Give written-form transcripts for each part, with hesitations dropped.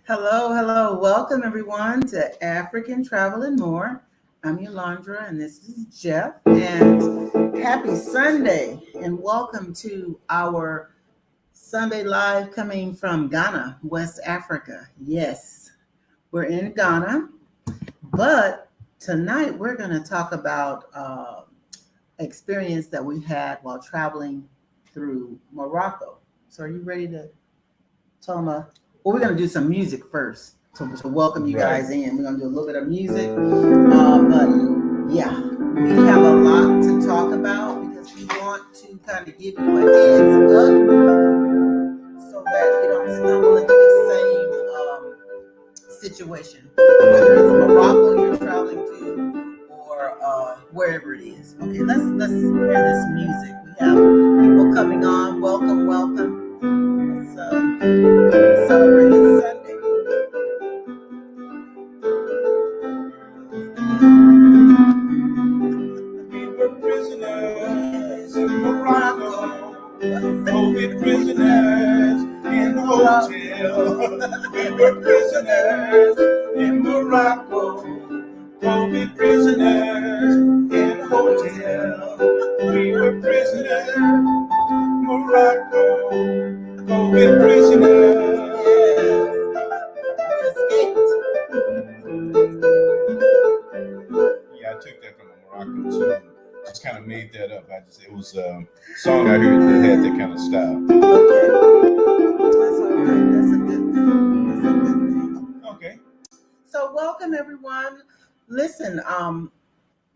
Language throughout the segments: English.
Hello, hello. Welcome everyone to African Travel and More. I'm Yolandra and this is Jeff. And happy Sunday and welcome to our Sunday live coming from Ghana, West Africa. Yes, we're in Ghana, but tonight we're going to talk about experience that we had while traveling through Morocco. So are you ready to tell them? Well, we're going to do some music first to welcome you Right. guys in. We're going to do a little bit of music. But yeah, we have a lot to talk about because we want to kind of give you a heads up so that you don't stumble into the same situation, whether it's Morocco you're traveling to or wherever it is. Okay, let's hear this music. We have people coming on. Welcome, welcome. Let's celebrate it Sunday. We were prisoners in Morocco, COVID prisoners in the hotel. We were prisoners in Morocco, COVID prisoners in the hotel. We were prisoners in Morocco, COVID prisoners. Yeah, I took that from a Moroccan tune. Just kind of made that up. It was a song I heard that had that kind of style. Okay. That's all right. That's a good thing. That's a good thing. Okay. So welcome everyone. Listen,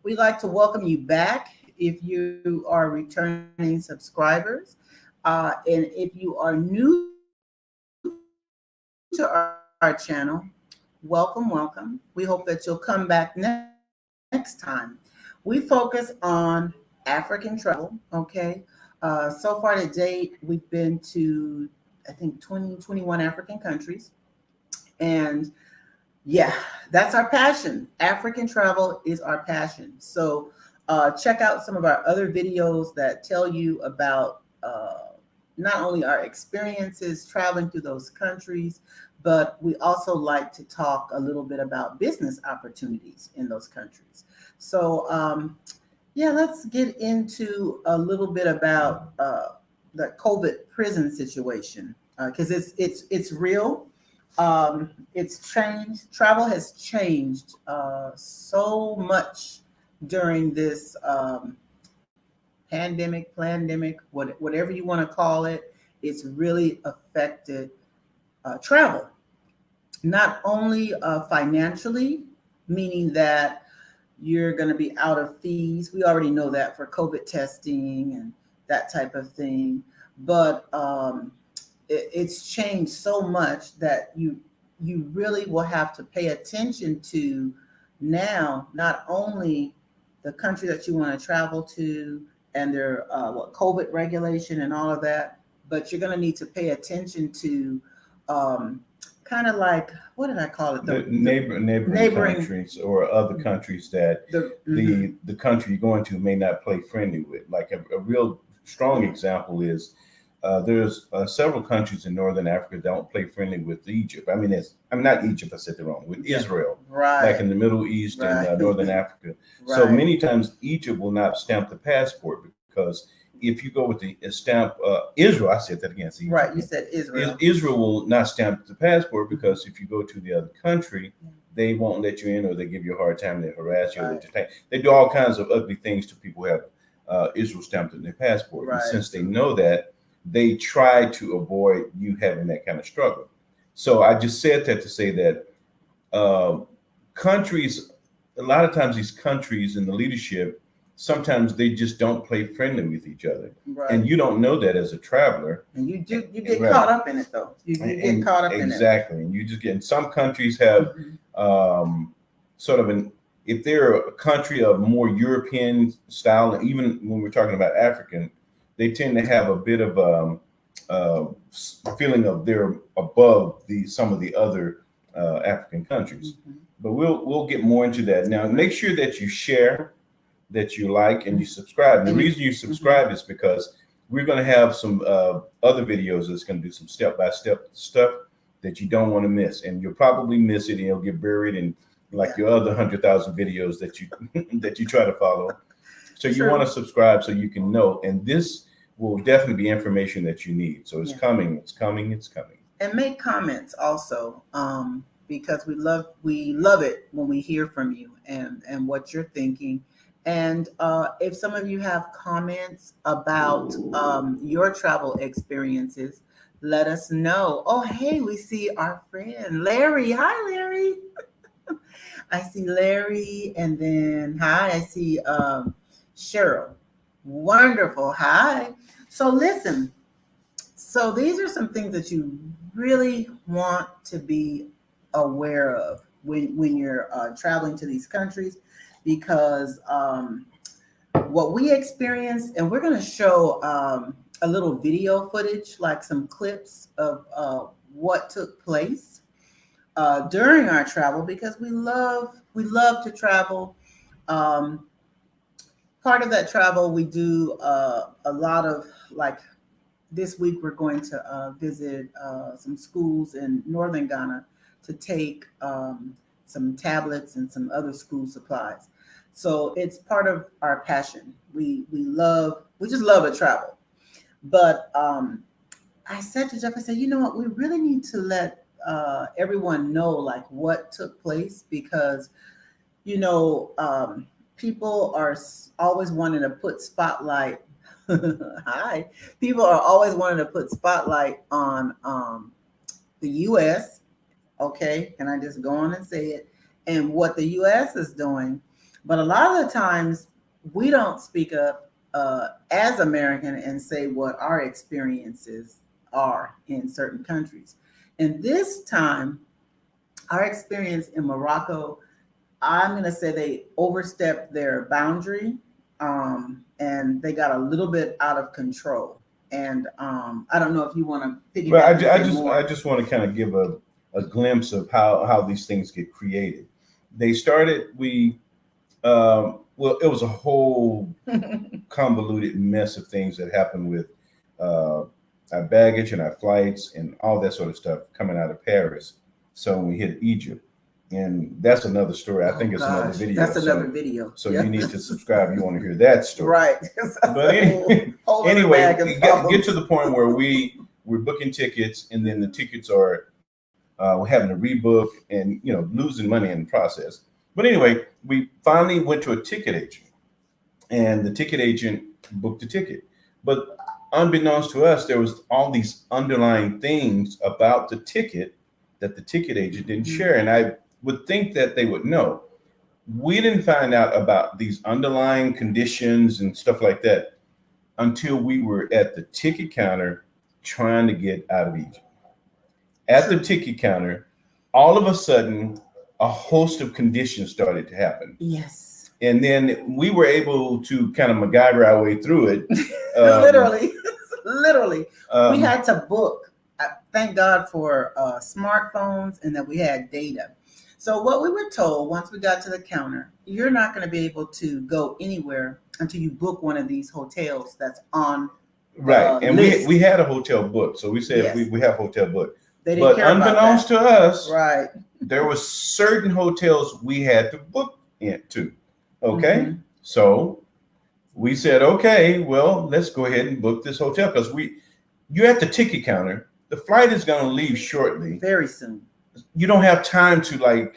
we'd like to welcome you back if you are returning subscribers. And if you are new to our channel, welcome, welcome. We hope that you'll come back next time. We focus on African travel, okay? So far to date, we've been to, I think, 21 African countries. And yeah, that's our passion. African travel is our passion. So check out some of our other videos that tell you about not only our experiences traveling through those countries, but we also like to talk a little bit about business opportunities in those countries. So yeah, let's get into a little bit about the COVID prison situation because it's real. It's changed. Travel has changed so much during this pandemic, whatever you want to call it. It's really affected travel, not only financially, meaning that you're going to be out of fees. We already know that for COVID testing and that type of thing, but it's changed so much that you really will have to pay attention to now, not only the country that you want to travel to and their COVID regulation and all of that, but you're going to need to pay attention to kind of like, what did I call it? The neighboring countries or other countries that the country you're going to may not play friendly with. Like a real strong example is there's several countries in Northern Africa that don't play friendly with Egypt. I'm not Egypt. I said it wrong. With Israel, right, like in the Middle East right, and Northern Africa. right. So many times Egypt will not stamp the passport because if you go with the stamp Israel, I said that again. See, right, you said Israel. Israel will not stamp the passport because if you go to the other country, they won't let you in, or they give you a hard time. They harass you. Right. They do all kinds of ugly things to people who have Israel stamped in their passport. Right. And since they know that, they try to avoid you having that kind of struggle. So I just said that to say that countries, a lot of times these countries and the leadership, sometimes they just don't play friendly with each other. Right. And you don't know that as a traveler. And you get caught up in it though. You get caught up in it. Exactly. And you just get, and some countries have sort of if they're a country of more European style, and even when we're talking about African, they tend to have a bit of feeling of they're above some of the other African countries. But we'll get more into that. Now, make sure that you share, that you like, and you subscribe. And the reason you subscribe is because we're going to have some other videos that's going to do some step-by-step stuff that you don't want to miss, and you'll probably miss it, and it'll get buried in like your other 100,000 videos that you that you try to follow. So you want to subscribe so you can know, and this will definitely be information that you need. So it's coming, it's coming, it's coming. And make comments also, because we love it when we hear from you and what you're thinking. And if some of you have comments about your travel experiences, let us know. Oh, hey, we see our friend Larry. Hi, Larry. I see Larry, and then hi, I see Cheryl. Wonderful. Hi. So listen. So these are some things that you really want to be aware of when you're traveling to these countries, because what we experienced, and we're going to show a little video footage, like some clips of what took place during our travel, because we love to travel. Part of that travel, we do a lot of, like, this week we're going to visit some schools in northern Ghana to take some tablets and some other school supplies. So it's part of our passion. We just love to travel. But I said to Jeff, I said, you know what, we really need to let everyone know like what took place, because people are always wanting to put spotlight. Hi. People are always wanting to put spotlight on the U.S. Okay, can I just go on and say it? And what the U.S. is doing. But a lot of the times we don't speak up as American and say what our experiences are in certain countries. And this time, our experience in Morocco, I'm going to say they overstepped their boundary. And they got a little bit out of control. And I don't know if you want to piggyback. Well, I just want to kind of give a glimpse of how these things get created. They started, it was a whole convoluted mess of things that happened with our baggage and our flights and all that sort of stuff coming out of Paris. So when we hit Egypt, and that's another story. I think it's another video. That's another video. So you need to subscribe. You want to hear that story. Right. But anyway, get to the point where we're booking tickets, and then the tickets are we're having to rebook and losing money in the process. But anyway, we finally went to a ticket agent, and the ticket agent booked the ticket. But unbeknownst to us, there was all these underlying things about the ticket that the ticket agent didn't share. And I would think that they would know. We didn't find out about these underlying conditions and stuff like that until we were at the ticket counter trying to get out of Egypt. At the ticket counter, all of a sudden, a host of conditions started to happen. Yes. And then we were able to kind of MacGyver our way through it. Literally. We had to book. Thank God for smartphones, and that we had data. So what we were told once we got to the counter, you're not going to be able to go anywhere until you book one of these hotels that's on right. And list. we had a hotel booked, so we said Yes. we have hotel booked. They didn't care unbeknownst to us, right, there were certain hotels we had to book into. Okay, Mm-hmm. So we said, okay, well, let's go ahead and book this hotel, because you're at the ticket counter. The flight is going to leave shortly, very soon. You don't have time to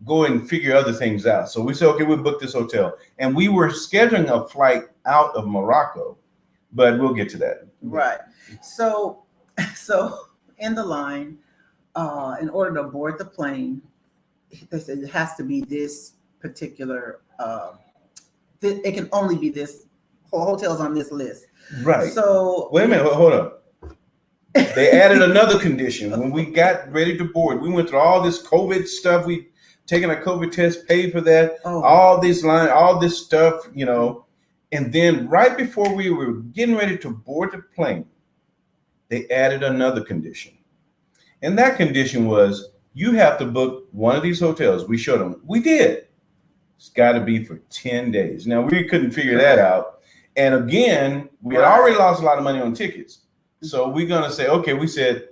go and figure other things out. So we said, okay, we'll book this hotel. And we were scheduling a flight out of Morocco, but we'll get to that. Right. So in the line, in order to board the plane, they said it has to be this particular, it can only be this, hotels on this list. Right. So wait a minute, hold up. They added another condition. When we got ready to board, we went through all this COVID stuff. We taken a COVID test, paid for that, all this stuff, And then right before we were getting ready to board the plane, they added another condition. And that condition was, you have to book one of these hotels. We showed them. We did. It's got to be for 10 days. Now, we couldn't figure that out. And again, we had already lost a lot of money on tickets. So we're going to say, okay, we said,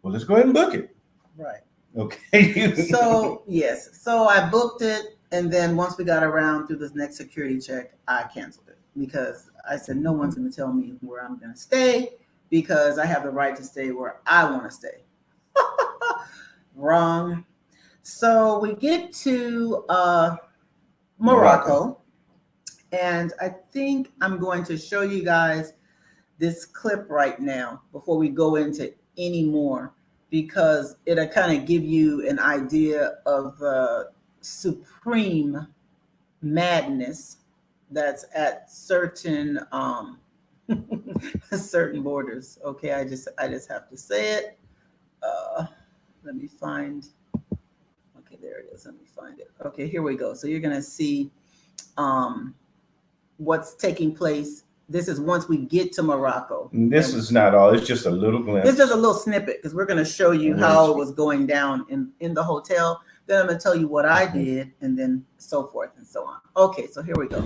well, let's go ahead and book it. Right. Okay. So yes, so I booked it, and then once we got around through this next security check, I canceled it because I said no one's going to tell me where I'm going to stay because I have the right to stay where I want to stay. Wrong. So we get to Morocco, and I think I'm going to show you guys this clip right now before we go into any more, because it'll kind of give you an idea of the supreme madness that's at certain certain borders. Okay, I just have to say it. Let me find. Okay, there it is. Let me find it. Okay, here we go. So you're gonna see what's taking place. This is once we get to Morocco. This is not all. It's just a little glimpse. It's just a little snippet because we're going to show you how it was going down in the hotel. Then I'm going to tell you what I did, and then so forth and so on. Okay, so here we go.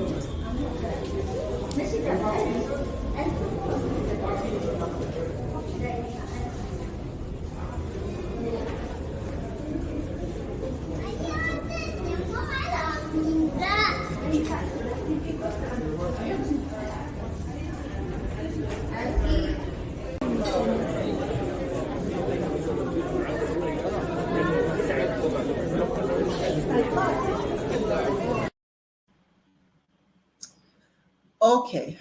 Okay,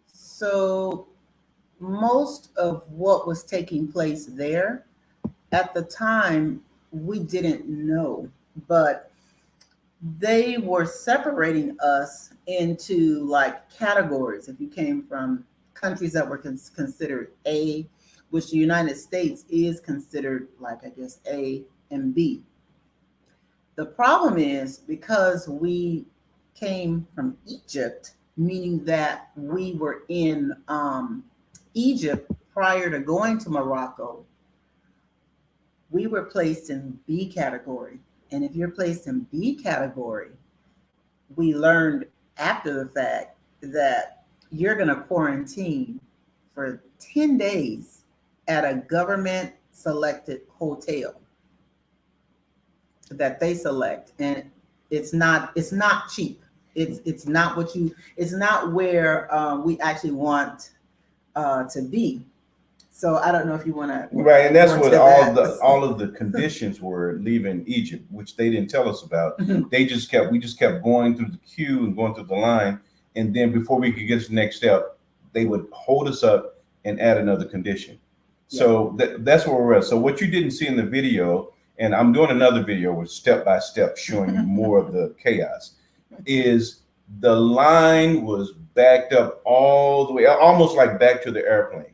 so most of what was taking place there at the time, we didn't know, but they were separating us into like categories. If you came from countries that were considered A, which the United States is considered like, I guess, A and B. The problem is because we came from Egypt, meaning that we were in Egypt prior to going to Morocco, we were placed in B category. And if you're placed in B category, we learned after the fact that you're going to quarantine for 10 days at a government selected hotel that they select. And it's not cheap. It's not it's not where we actually want to be. So I don't know if you want to. Right, and that's what all of the conditions were leaving Egypt, which they didn't tell us about. We just kept going through the queue and going through the line, and then before we could get to the next step, they would hold us up and add another condition. Yeah. So that's where we're at. So what you didn't see in the video, and I'm doing another video with step by step showing you more of the chaos, is the line was backed up all the way, almost like back to the airplane.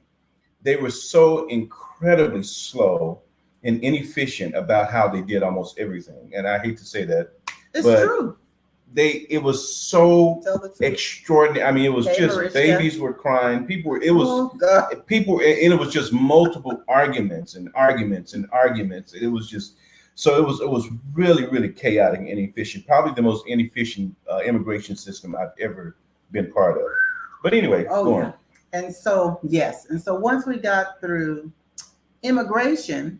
They were so incredibly slow and inefficient about how they did almost everything. And I hate to say that. It's true. It was so extraordinary. I mean, it was just babies were crying. It was just multiple arguments and arguments and arguments. It was just, so it was really, really chaotic and inefficient. Probably the most inefficient immigration system I've ever been part of. But anyway, go on. And so, yes. And so once we got through immigration,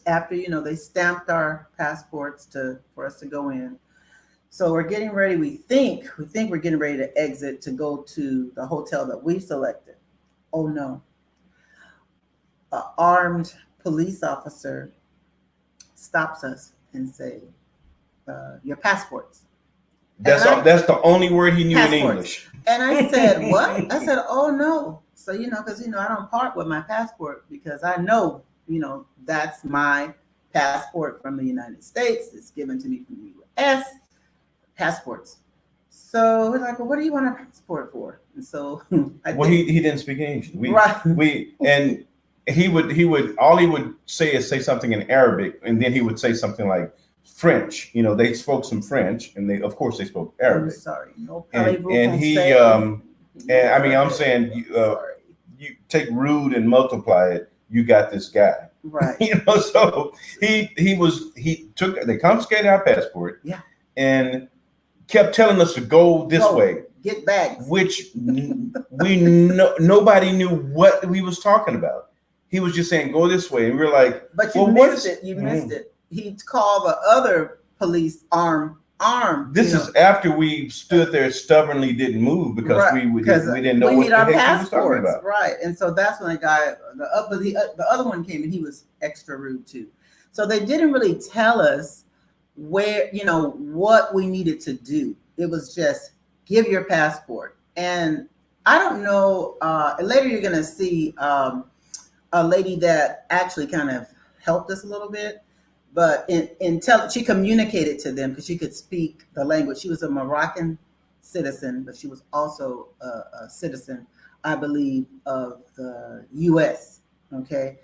after, they stamped our passports for us to go in. So we're getting ready. We think we're getting ready to exit to go to the hotel that we selected. Oh no. An armed police officer stops us and say, your passports. That's the only word he knew in English. And I said, what? I said, oh no. So, because, I don't part with my passport because I know, that's my passport from the United States. It's given to me from the U.S. Passports. So we're like, well, what do you want a passport for? And so he didn't speak English. He would say something in Arabic, and then he would say something like French. They spoke some French, and they spoke Arabic. I'm sorry, no. I'm saying you take rude and multiply it. You got this guy, right? So they confiscated our passport, yeah, and kept telling us to go this way, get bags, which nobody knew what we was talking about. He was just saying, go this way. And we're like, but you missed it. You missed it. He called the other police arm. This is after we stood there stubbornly didn't move because we didn't know what the heck he was talking about. Right. And so that's when the other one came and he was extra rude too. So they didn't really tell us where, what we needed to do. It was just give your passport. And I don't know, later you're going to see a lady that actually kind of helped us a little bit. But she communicated to them because she could speak the language. She was a Moroccan citizen, but she was also a citizen, I believe, of the U.S. Okay,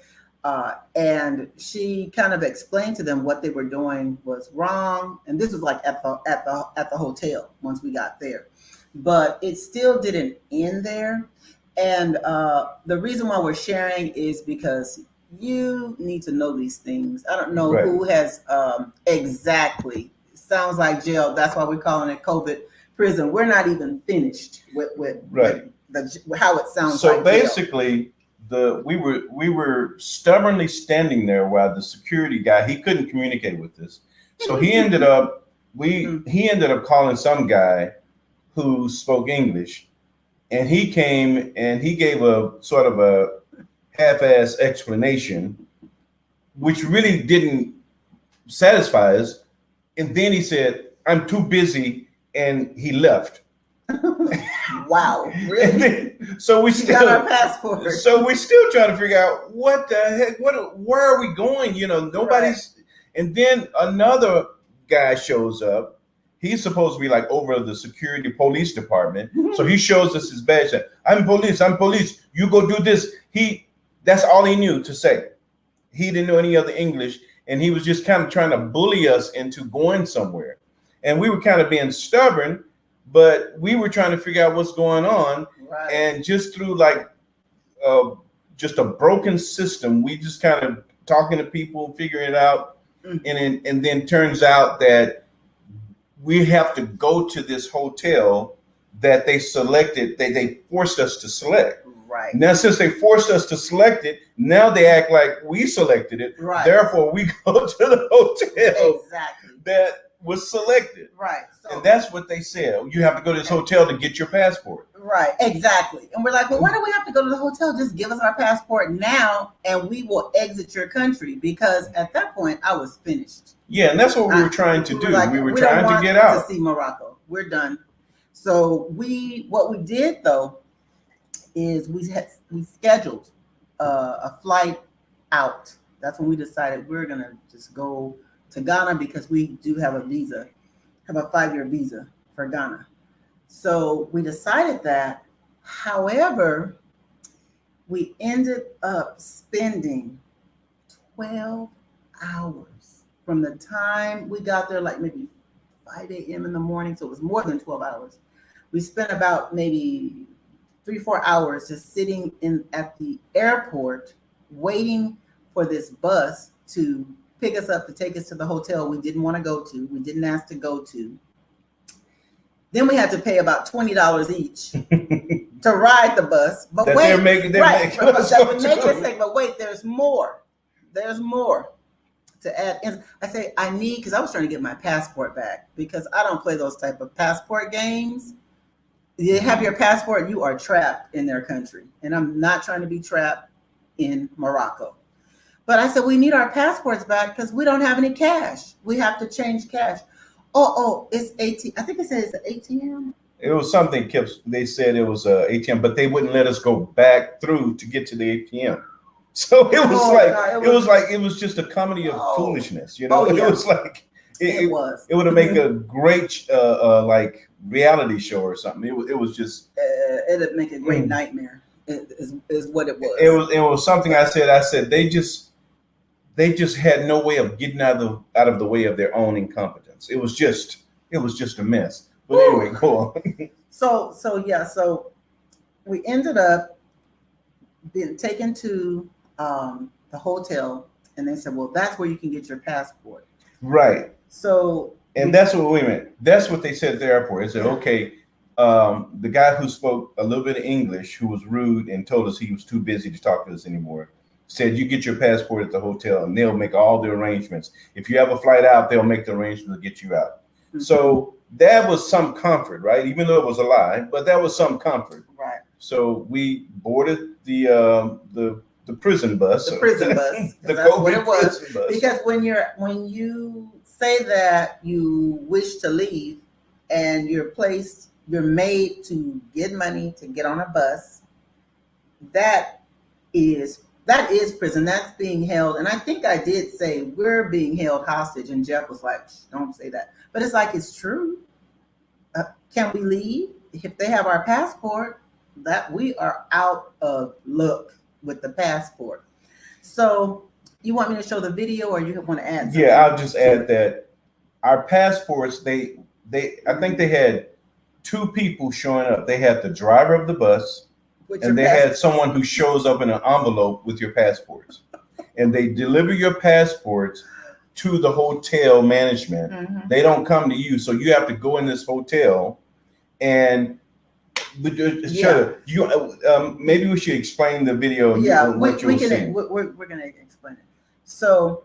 and she kind of explained to them what they were doing was wrong, and this was like at the hotel once we got there, but it still didn't end there. And the reason why we're sharing is because you need to know these things. I don't know who has exactly. Sounds like jail. That's why we're calling it COVID prison. We're not even finished with how it sounds. So like basically, we were stubbornly standing there while the security guy, he couldn't communicate with us. So he ended up calling some guy who spoke English, and he came and he gave a sort of a half-ass explanation, which really didn't satisfy us. And then he said, "I'm too busy," and he left. Wow, really? So we still got our passport. So we're still trying to figure out what the heck, where are we going? Nobody's. Right. And then another guy shows up. He's supposed to be like over the security police department. So he shows us his badge. Said, I'm police. You go do this. That's all he knew to say. He didn't know any other English, and he was just kind of trying to bully us into going somewhere. And we were kind of being stubborn, but we were trying to figure out what's going on. Right. And just through just a broken system, we just kind of talking to people, figuring it out. Mm-hmm. And then turns out that we have to go to this hotel that they selected, they forced us to select. Right. Now, since they forced us to select it, now they act like we selected it. Right. Therefore, we go to the hotel that was selected. Right. So, and that's what they said. You have to go to this hotel to get your passport. Right. Exactly. And we're like, well, why do we have to go to the hotel? Just give us our passport now, and we will exit your country. Because at that point, I was finished. Yeah, and that's what we were trying to do. Like, we were trying to get out to see Morocco. We're done. So what we did though is we scheduled a flight out. That's when we decided we're gonna just go to Ghana because we do have a 5-year visa for Ghana. So we decided that. However, we ended up spending 12 hours from the time we got there, like maybe 5 a.m. in the morning. So it was more than 12 hours. We spent about maybe 3-4 hours just sitting at the airport waiting for this bus to pick us up to take us to the hotel we didn't want to go to, we didn't ask to go to. Then we had to pay about $20 each to ride the bus. But that wait, but wait, there's more. There's more to add. And I say I need, because I was trying to get my passport back because I don't play those type of passport games. You have your passport, you are trapped in their country. And I'm not trying to be trapped in Morocco. But I said, we need our passports back because we don't have any cash. We have to change cash. Oh, it's ATM. I think it says it's an ATM. It was something they said it was a ATM, but they wouldn't let us go back through to get to the ATM. So it was it was just a comedy of foolishness, you know. Yeah. It was like it would have made a great reality show or something. It was just it'd make a great nightmare. Is what it was. It was something I said they just had no way of getting out of the way of their own incompetence. It was just a mess. But anyway, go on. So we ended up being taken to the hotel, and they said, well, that's where you can get your passport. Right. So that's what they said at the airport. They said, okay, the guy who spoke a little bit of English, who was rude and told us he was too busy to talk to us anymore, said you get your passport at the hotel and they'll make all the arrangements. If you have a flight out, they'll make the arrangements to get you out. Mm-hmm. So that was some comfort, right? Even though it was a lie, but that was some comfort. Right. So we boarded the prison bus. The prison bus. The that's COVID what it was. prison bus. Because when you say that you wish to leave and you're made to get money to get on a bus, that is prison. That's being held. And I think I did say we're being held hostage, and Jeff was like, don't say that. But it's like, it's true. Can we leave? If they have our passport, that we are out of luck with the passport. So you want me to show the video, or you want to add something? Yeah, I'll just add that our passports, I think they had two people showing up. They had the driver of the bus, and they had someone who shows up in an envelope with your passports. And they deliver your passports to the hotel management. Mm-hmm. They don't come to you. So you have to go in this hotel and maybe we should explain the video. Yeah, we're going to explain it. So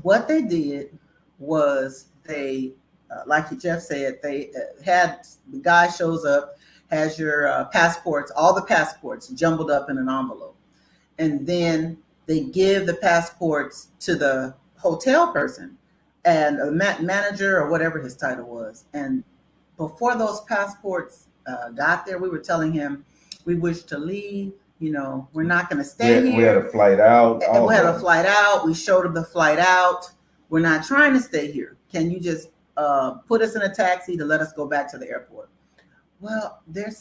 what they did was they, like Jeff said, they had the guy shows up, has your passports, all the passports jumbled up in an envelope. And then they give the passports to the hotel person and a manager or whatever his title was. And before those passports got there, we were telling him we wish to leave. We're not going to stay here. We had a flight out. We had a flight out. We showed him the flight out. We're not trying to stay here. Can you just put us in a taxi to let us go back to the airport? Well, they're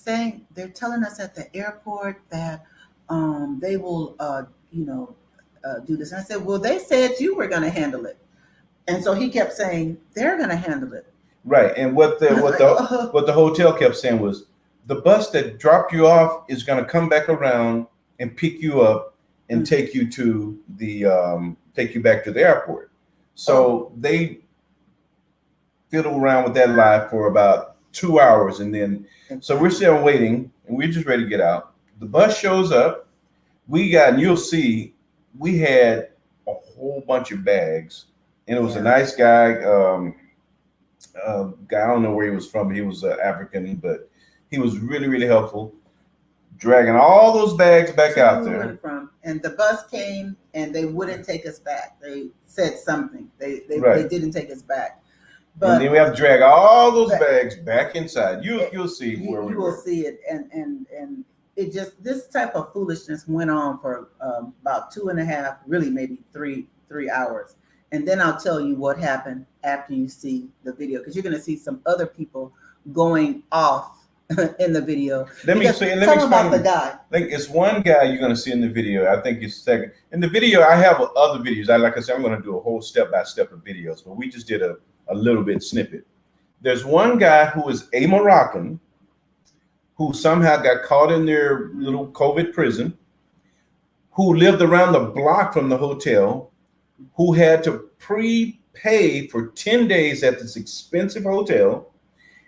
telling us at the airport that they will, do this. And I said, well, they said you were going to handle it. And so he kept saying they're going to handle it. Right. And what the hotel kept saying was, the bus that dropped you off is going to come back around and pick you up and take you to take you back to the airport. So they fiddled around with that lie for about 2 hours. And then, so we're still waiting and we're just ready to get out. The bus shows up. And you'll see, we had a whole bunch of bags, and it was a nice guy. I don't know where he was from. He was African, but he was really, really helpful, dragging all those bags back out there. And the bus came, and they wouldn't take us back. They said something. They didn't take us back. But and then we have to drag all those bags back inside. You'll see where we were. You will see it, and it just, this type of foolishness went on for about 2.5, really maybe three hours. And then I'll tell you what happened after you see the video, because you're going to see some other people going off in the video. Let me explain about the guy. It's one guy you're going to see in the video. I think it's second. In the video, I have other videos. Like I said, I'm going to do a whole step-by-step of videos, but we just did a little bit snippet. There's one guy who is a Moroccan who somehow got caught in their little COVID prison, who lived around the block from the hotel, who had to prepay for 10 days at this expensive hotel.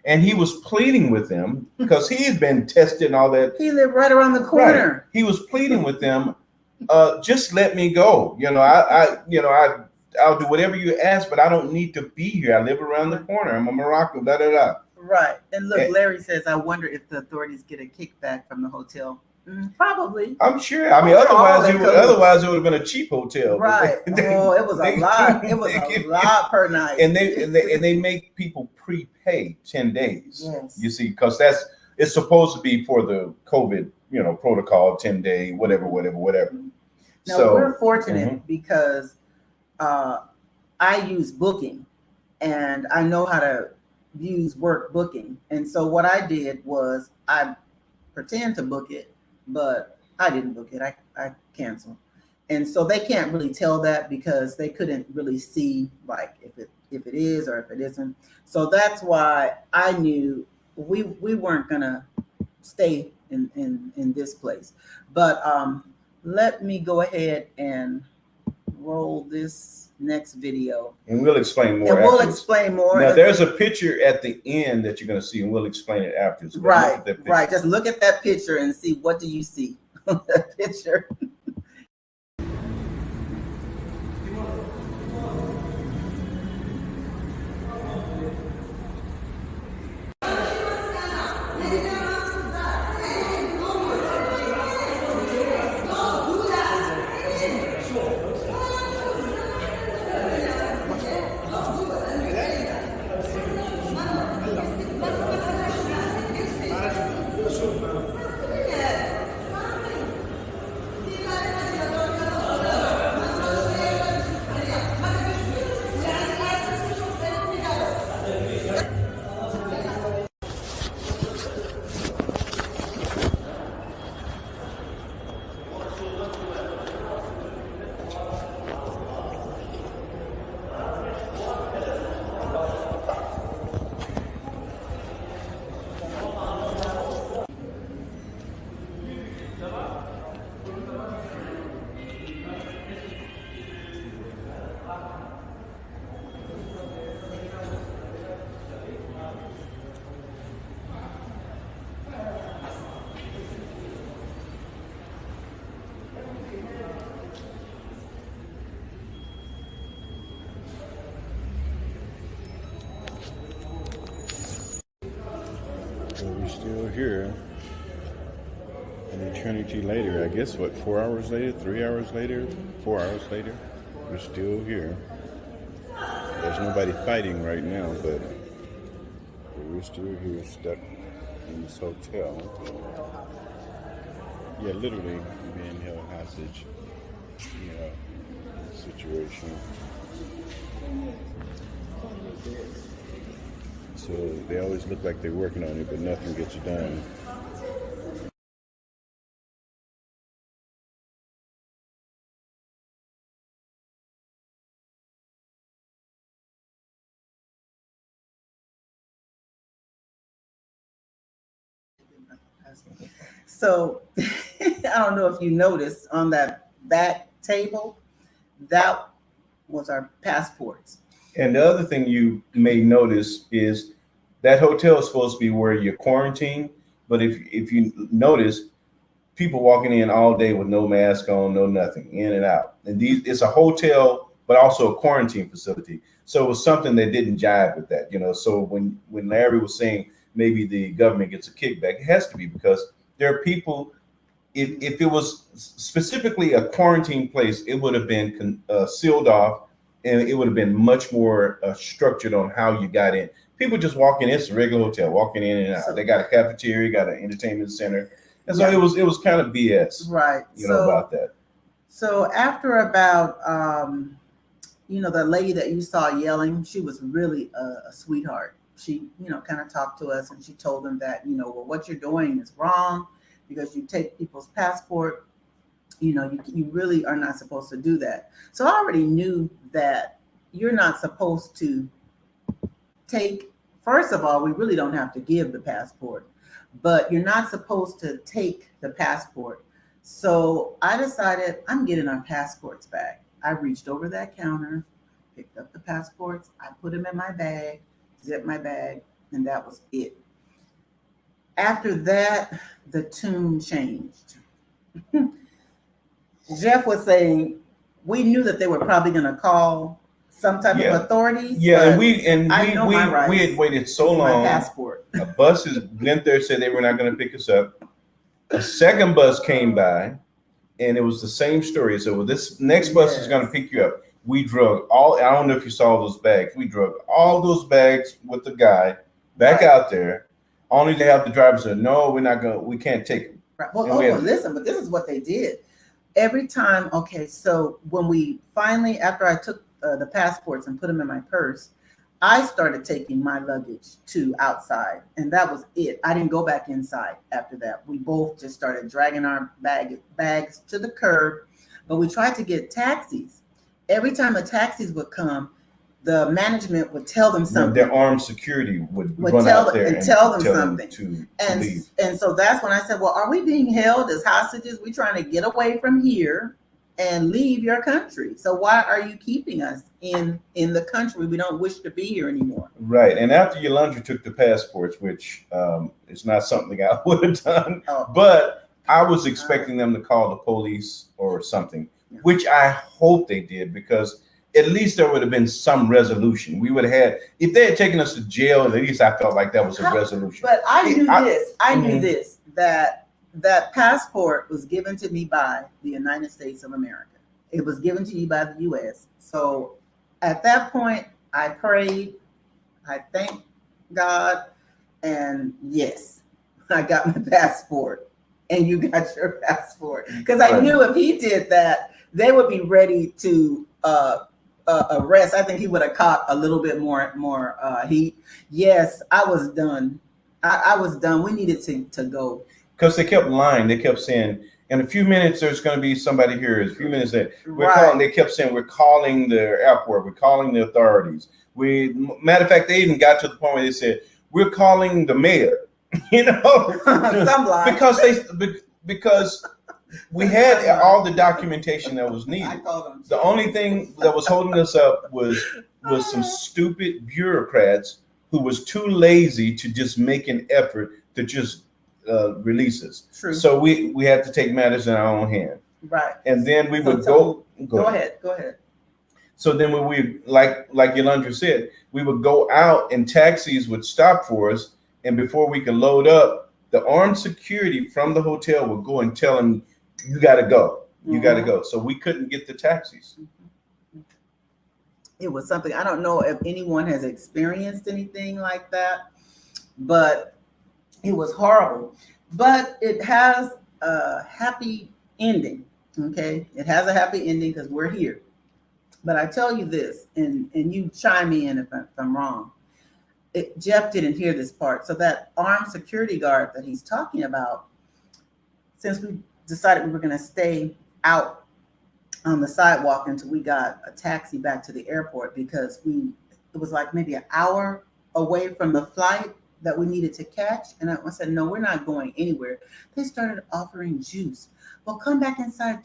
And he was pleading with them because he had been tested and all that. He lived right around the corner. Right. He was pleading with them, just let me go. I'll do whatever you ask, but I don't need to be here. I live around the corner. I'm a Morocco, da da da. Right. And look, Larry says, I wonder if the authorities get a kickback from the hotel. Probably. I'm sure. I mean, otherwise it would have been a cheap hotel. Right. It was a lot. It was a lot per night. And they make people prepay 10 days. Yes. You see, because it's supposed to be for the COVID, protocol, 10-day, whatever. Now we're fortunate because I use booking, and I know how to use work booking. And so what I did was I pretend to book it, but I didn't book it. I canceled. And so they can't really tell that because they couldn't really see like if it is or if it isn't. So that's why I knew we weren't gonna stay in this place. But let me go ahead and roll this next video, and we'll explain more. Now, there's a picture at the end that you're going to see, and we'll explain it after. So right. Just look at that picture and see, what do you see on that picture? So we're still here. An eternity later, I guess, what, 4 hours later, 3 hours later, 4 hours later, we're still here. There's nobody fighting right now, but we're still here stuck in this hotel. Yeah, literally being held hostage. Yeah, situation. So they always look like they're working on it, but nothing gets done. So I don't know if you noticed on that back table, that was our passports. And the other thing you may notice is that hotel is supposed to be where you're quarantined. But if you notice, people walking in all day with no mask on, no nothing, in and out. And it's a hotel, but also a quarantine facility. So it was something that didn't jive with that, you know. So when Larry was saying maybe the government gets a kickback, it has to be because there are people. If it was specifically a quarantine place, it would have been sealed off, and it would have been much more structured on how you got in. People just walking in, it's a regular hotel, walking in and out. They got a cafeteria, got an entertainment center. And so it was kind of BS, right? You know about that. So after about, the lady that you saw yelling, she was really a sweetheart. She, kind of talked to us and she told them that, well, what you're doing is wrong because you take people's passport. You really are not supposed to do that. So I already knew that you're not supposed to take. First of all, we really don't have to give the passport, but you're not supposed to take the passport. So I decided I'm getting our passports back. I reached over that counter, picked up the passports, I put them in my bag, zipped my bag, and that was it. After that, the tune changed. Jeff was saying we knew that they were probably going to call some type of authorities. Yeah, and we had waited so long. My passport. A bus went there, said they were not going to pick us up. A second bus came by, and it was the same story. So this next bus is going to pick you up. We drug all. I don't know if you saw those bags. We drug all those bags with the guy back out there, only to have the driver say, "No, we're not going. We can't take them." Right. Well, listen, but this is what they did. Every time, so when we finally, after I took the passports and put them in my purse, I started taking my luggage to outside, and that was it. I didn't go back inside after that. We both just started dragging our bags to the curb, but we tried to get taxis. Every time the taxis would come, the management would tell them something. Their armed security would run out there and tell them something. To leave. And so that's when I said, well, are we being held as hostages? We're trying to get away from here and leave your country. So why are you keeping us in the country? We don't wish to be here anymore. Right. And after Yolanda took the passports, which is not something I would have done, but I was expecting them to call the police or something, which I hope they did, because at least there would have been some resolution. We would have had, if they had taken us to jail, at least I felt like that was a resolution. But I knew this, that passport was given to me by the United States of America. It was given to you by the U.S. So at that point, I prayed, I thanked God, and yes, I got my passport, and you got your passport. Because I knew if he did that, they would be ready to arrest. I think he would have caught a little bit more heat. Yes, I was done. I was done. We needed to go. Because they kept lying. They kept saying, in a few minutes, there's going to be somebody here. In a few minutes, they kept saying, we're calling the airport. We're calling the authorities. Matter of fact, they even got to the point where they said, we're calling the mayor. Some lies. Because we had all the documentation that was needed. The only thing that was holding us up was some stupid bureaucrats who was too lazy to just make an effort to just release us. True. So we had to take matters in our own hand. Right. And then we would go ahead. So then when we, like Yolanda said, we would go out and taxis would stop for us, and before we could load up, the armed security from the hotel would go and tell him, "You got to go. You got to go." So we couldn't get the taxis. It was something. I don't know if anyone has experienced anything like that, but it was horrible. But it has a happy ending. Okay, it has a happy ending because we're here. But I tell you this, and you chime me in if I'm wrong. Jeff didn't hear this part. So that armed security guard that he's talking about, since we decided we were going to stay out on the sidewalk until we got a taxi back to the airport, because it was like maybe an hour away from the flight that we needed to catch. And I said, no, we're not going anywhere. They started offering juice. Well, come back inside.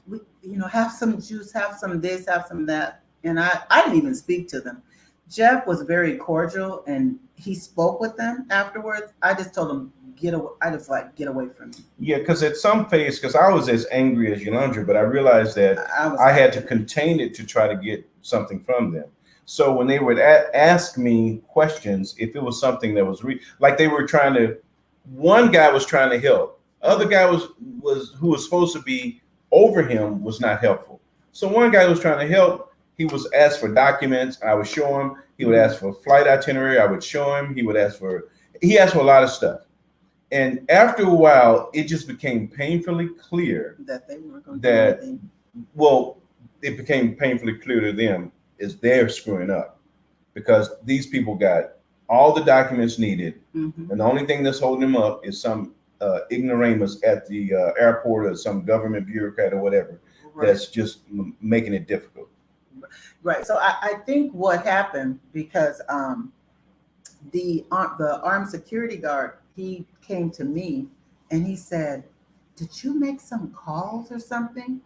Have some juice, have some this, have some that. And I didn't even speak to them. Jeff was very cordial and he spoke with them afterwards. I just told him, get away. I just get away from me. Yeah, because at some phase, because I was as angry as Yolanda, but I realized that I had to contain it to try to get something from them. So when they would ask me questions, if it was something that was like they were trying to, one guy was trying to help, other guy who was supposed to be over him was not helpful. So one guy was trying to help. He was asked for documents. I would show him. He would ask for a flight itinerary. I would show him. He asked for a lot of stuff. And after a while, it just became painfully clear that they weren't going to do anything. Well, it became painfully clear to them is they're screwing up, because these people got all the documents needed. And the only thing that's holding them up is some ignoramus at the airport or some government bureaucrat or whatever. Right. That's just making it difficult. Right. So I think what happened, because the armed security guard, he came to me and he said, "Did you make some calls or something?"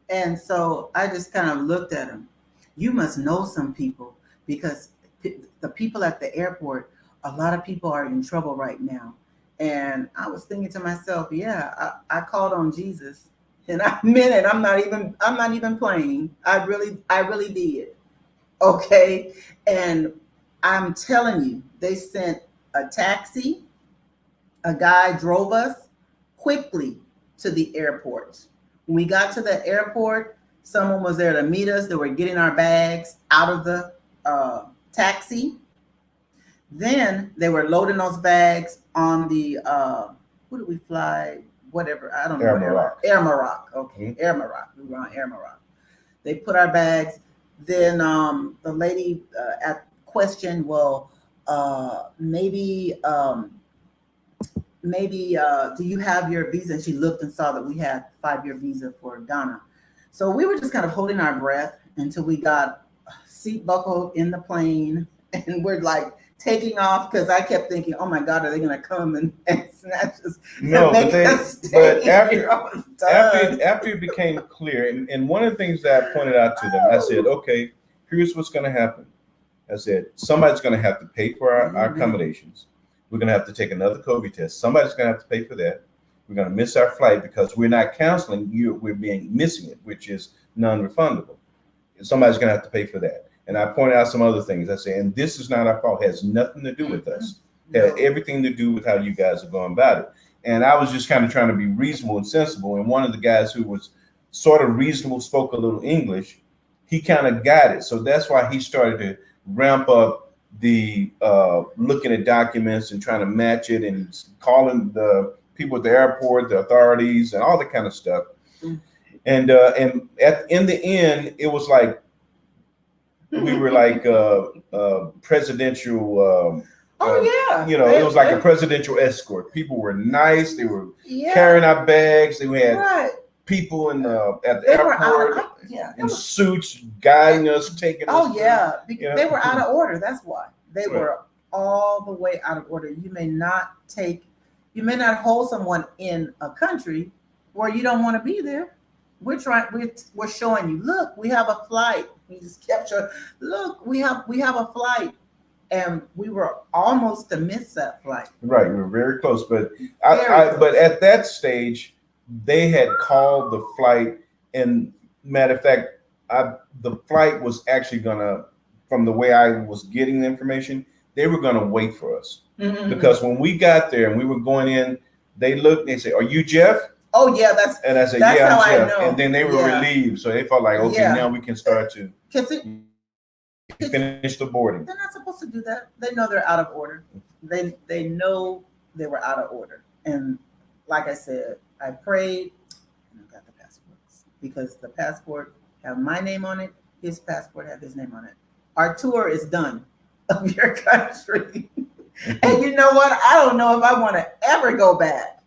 And so I just kind of looked at him. You must know some people, because the people at the airport, a lot of people are in trouble right now. And I was thinking to myself, yeah, I called on Jesus. And I meant it. I'm not even playing. I really did. Okay. And I'm telling you, they sent a taxi. A guy drove us quickly to the airport. When we got to the airport, someone was there to meet us. They were getting our bags out of the taxi. Then they were loading those bags on the, who did we fly? Whatever, I don't know. Air Morocco. Okay, Air Morocco. We were on Air Morocco. They put our bags. Then the lady questioned, well, maybe do you have your visa? And she looked and saw that we had 5-year visa for Ghana. So we were just kind of holding our breath until we got seat buckled in the plane, and we're like taking off, because I kept thinking, oh my God, are they going to come and snatch us? No, but after it became clear, and one of the things that I pointed out to them, I said, okay, here's what's going to happen. I said, somebody's going to have to pay for our accommodations. We're going to have to take another COVID test. Somebody's going to have to pay for that. We're going to miss our flight because we're not canceling you. We're missing it, which is non-refundable. Somebody's going to have to pay for that. And I pointed out some other things. I said, and this is not our fault. It has nothing to do with us. It has everything to do with how you guys are going about it. And I was just kind of trying to be reasonable and sensible. And one of the guys who was sort of reasonable, spoke a little English, he kind of got it. So that's why he started to ramp up the looking at documents and trying to match it and calling the people at the airport, the authorities, and all that kind of stuff. And in the end, it was like we were like presidential. It was like a presidential escort. People were nice. They were carrying our bags. They had people at the airport in suits guiding us, taking us. They were out of order. That's why they were all the way out of order. You may not hold someone in a country where you don't want to be there. We're showing you, look, we have a flight. We just kept showing, look, we have a flight. And we were almost to miss that flight. Right, we were very close. But but at that stage, they had called the flight. And matter of fact, the flight was actually gonna, from the way I was getting the information, they were going to wait for us. Mm-hmm. Because when we got there and we were going in, they looked and they said, "Are you Jeff?" Oh yeah, and I said, that's "Yeah, how I'm Jeff." I know. And then they were relieved, so they felt like, okay, now we can start to finish the boarding. They're not supposed to do that. They know they're out of order. They know they were out of order. And like I said, I prayed and I got the passports because the passport have my name on it. His passport have his name on it. Our tour is done of your country. And you know what? I don't know if I want to ever go back.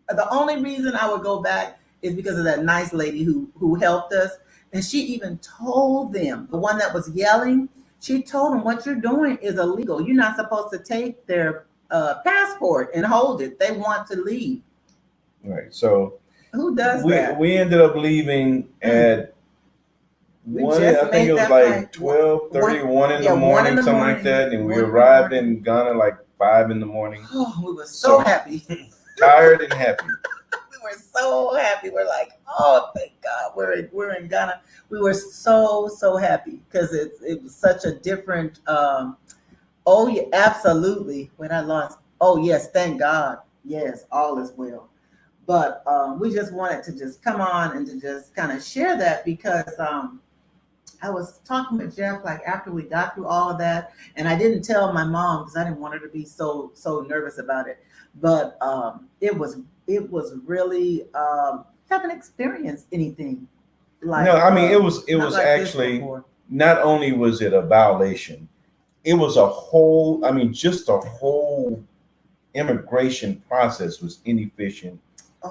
The only reason I would go back is because of that nice lady who helped us. And she even told them, the one that was yelling, she told them, what you're doing is illegal. You're not supposed to take their passport and hold it. They want to leave. Right. So who does that? We ended up leaving at I think it was like 12:30, in the morning, something like that. And we arrived in Ghana like 5 in the morning. Oh, we were so happy. Tired and happy. We were so happy. We're like, oh, thank God, we're in Ghana. We were so happy because it was such a different. Oh yeah, absolutely. When I lost, oh yes, thank God, yes, all is well. But we just wanted to just come on and to just kind of share that because I was talking with Jeff like after we got through all of that, and I didn't tell my mom because I didn't want her to be so nervous about it. But it was really haven't experienced anything like. No, I mean it was like actually not only was it a violation, it was a whole. I mean, just a whole immigration process was inefficient,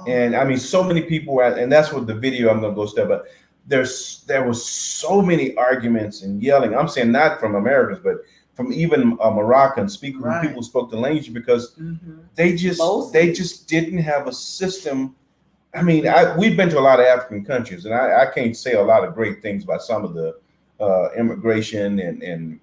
and I mean so many people, and that's what the video I'm gonna go step up. There was so many arguments and yelling. I'm saying not from Americans, but from even Moroccans, people who spoke the language because they just didn't have a system. I mean, we've been to a lot of African countries, and I can't say a lot of great things about some of the immigration and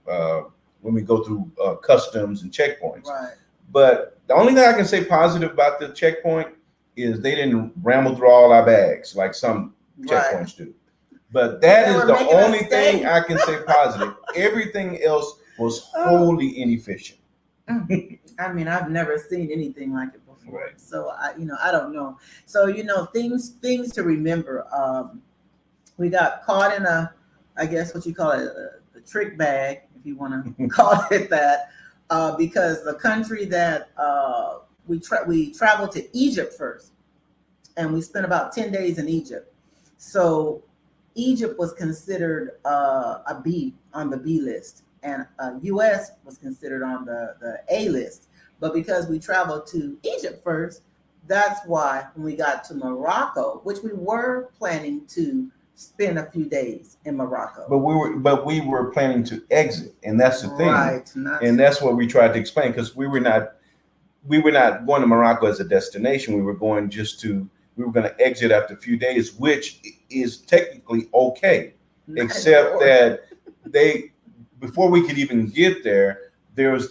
when we go through customs and checkpoints. Right. But the only thing I can say positive about the checkpoint is they didn't ramble through all our bags like some checkpoints do. But that is the only thing I can say positive. Everything else was wholly inefficient. I mean, I've never seen anything like it before. Right. So I don't know. So things to remember. We got caught in I guess what you call it, a trick bag, if you want to call it that, because the country that we traveled to Egypt first, and we spent about 10 days in Egypt. So Egypt was considered a B on the B list, and U.S. was considered on the A list. But because we traveled to Egypt first, that's why when we got to Morocco, which we were planning to spend a few days in Morocco. But we were planning to exit, and that's the thing. Right. And that's what we tried to explain, because we were not going to Morocco as a destination. We were going we were going to exit after a few days, which is technically okay, except that before we could even get there,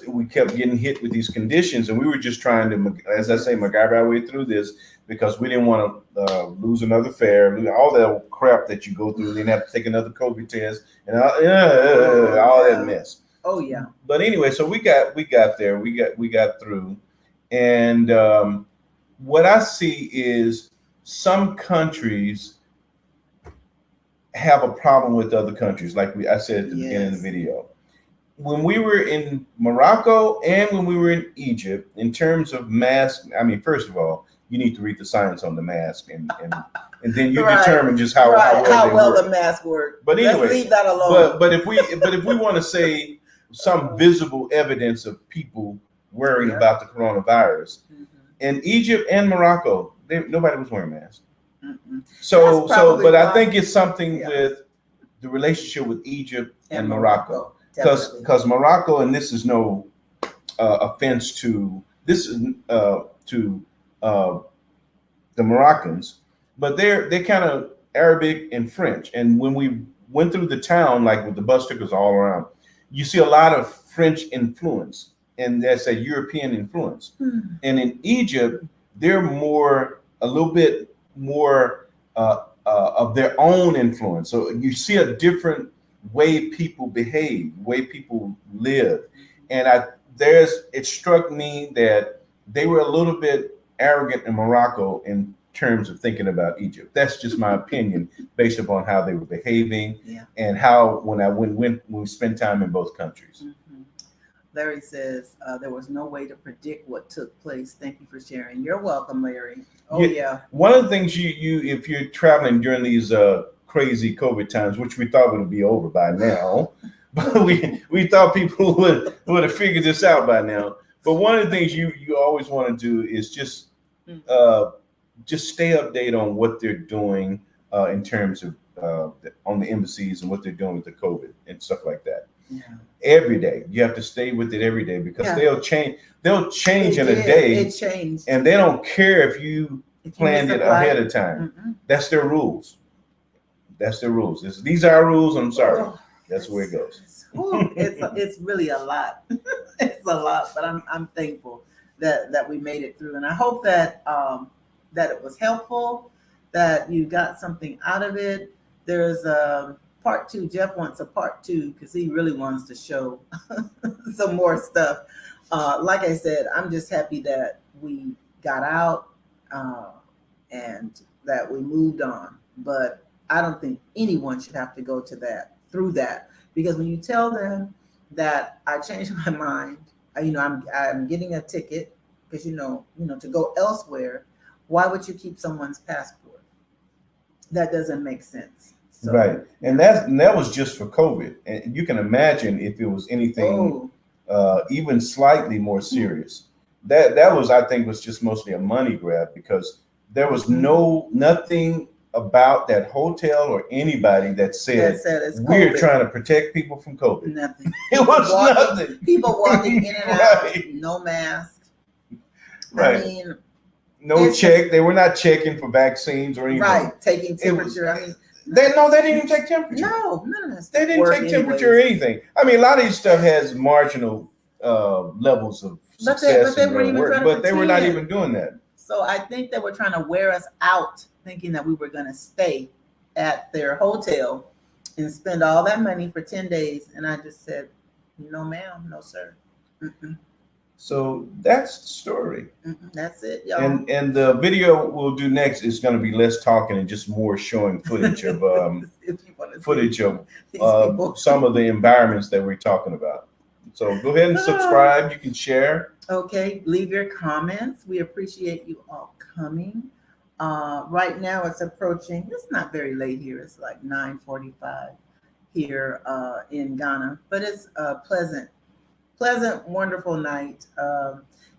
we kept getting hit with these conditions, and we were just trying to, as I say, MacGyver our way through this because we didn't want to lose another fare, all that crap that you go through, then have to take another COVID test and all that mess. Oh yeah. But anyway, so we got there, we got through, and what I see is some countries have a problem with other countries, like I said at the beginning of the video. When we were in Morocco and when we were in Egypt, in terms of mask, I mean, first of all, you need to read the science on the mask, and then you determine just how well the mask works. But anyway, let's leave that alone. But if we want to say some visible evidence of people worrying about the coronavirus, in Egypt and Morocco, nobody was wearing masks. But I think it's something with the relationship with Egypt and Morocco, because Morocco, and this is no offense to the Moroccans, but they're kind of Arabic and French. And when we went through the town, like with the bus stickers all around, you see a lot of French influence, and that's a European influence. And in Egypt, they're a little bit more of their own influence. So you see a different way people behave, way people live. And it struck me that they were a little bit arrogant in Morocco in terms of thinking about Egypt. That's just my opinion based upon how they were behaving and how when we spend time in both countries. Mm-hmm. Larry says there was no way to predict what took place. Thank you for sharing. You're welcome, Larry. Oh yeah. One of the things you if you're traveling during these crazy COVID times, which we thought would be over by now, but we thought people would have figured this out by now. But one of the things you always want to do is just stay updated on what they're doing in terms of on the embassies and what they're doing with the COVID and stuff like that. Yeah. Every day you have to stay with it every day because they'll change in a day. It changed, and they don't care if you planned it ahead of time. Mm-mm. That's their rules. These are our rules. I'm sorry. That's the way it goes. It's really a lot. It's a lot, but I'm thankful that we made it through, and I hope that that it was helpful, that you got something out of it. There's a part 2. Jeff wants a part 2 because he really wants to show some more stuff. Like I said, I'm just happy that we got out and that we moved on. But I don't think anyone should have to go through that, because when you tell them that I changed my mind, I'm getting a ticket because to go elsewhere, why would you keep someone's passport? That doesn't make sense. So, right, and that was just for COVID, and you can imagine if it was anything even slightly more serious. That was, I think, was just mostly a money grab, because there was nothing about that hotel or anybody that said we're trying to protect people from COVID. Nothing. It was nothing. People walking in and out, no mask. Right. I mean, no check. They were not checking for vaccines or anything. Right. Taking temperature. They didn't even take temperature. No, none of that. They didn't take temperature or anything. I mean, a lot of these stuff has marginal levels of success, but they were not even doing that. So I think they were trying to wear us out, thinking that we were going to stay at their hotel and spend all that money for 10 days. And I just said, no, ma'am, no, sir. Mm-mm. So that's the story. Mm-mm. That's it, y'all. And the video we'll do next is going to be less talking and just more showing footage of some of the environments that we're talking about. So go ahead and subscribe. You can share. Okay, leave your comments. We appreciate you all coming. Right now it's approaching, it's not very late here. It's like 9:45 here in Ghana, but it's a pleasant, wonderful night.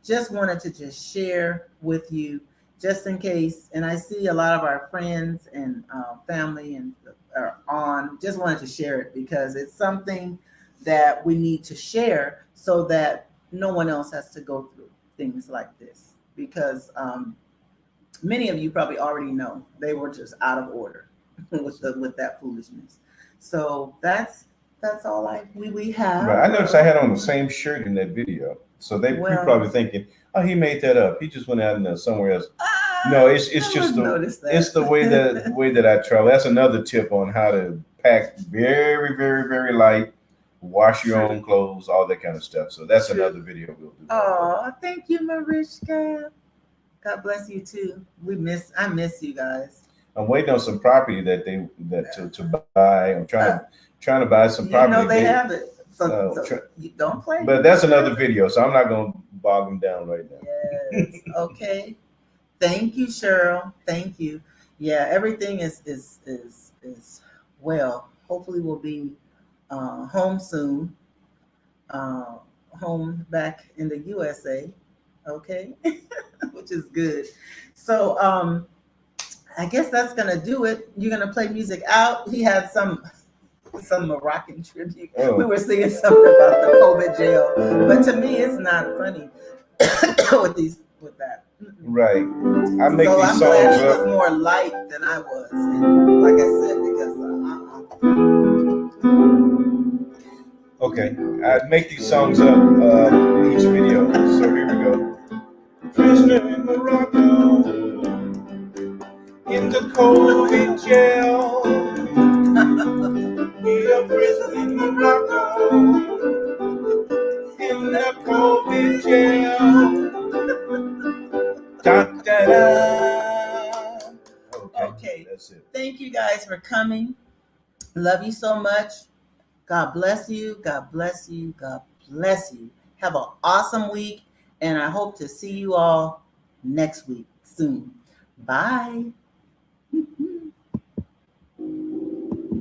Just wanted to share with you, just in case, and I see a lot of our friends and family and are on, just wanted to share it because it's something that we need to share so that no one else has to go through things like this, because many of you probably already know they were just out of order with that foolishness. So that's all we have. Right. I noticed I had on the same shirt in that video, so you're probably thinking, oh, he made that up. He just went out and somewhere else. No, it's just the way that I travel. That's another tip on how to pack very, very, very light. Wash your own clothes, all that kind of stuff. So that's another video we'll do. Oh, thank you, Mariska. God bless you too. I miss you guys. I'm waiting on some property to buy. I'm trying to buy some property. They have it. So you don't play. But that's another video, so I'm not going to bog them down right now. Yes. Okay. Thank you, Cheryl. Thank you. Yeah, everything is well. Hopefully, we'll be home soon, home back in the USA, okay, which is good. So I guess that's gonna do it. You're gonna play music out. He had some Moroccan tribute. Oh. We were singing something about the COVID jail, but to me, it's not funny with that. Right. I'm glad he was more light than I was, and like I said, because. Okay, I make these songs up each video. So here we go. Prisoner in Morocco, in the COVID jail. We are prisoner in Morocco, in the a COVID jail. Da, da, da. Okay. That's it. Thank you guys for coming. Love you so much. God bless you. God bless you. God bless you. Have an awesome week. And I hope to see you all next week soon. Bye.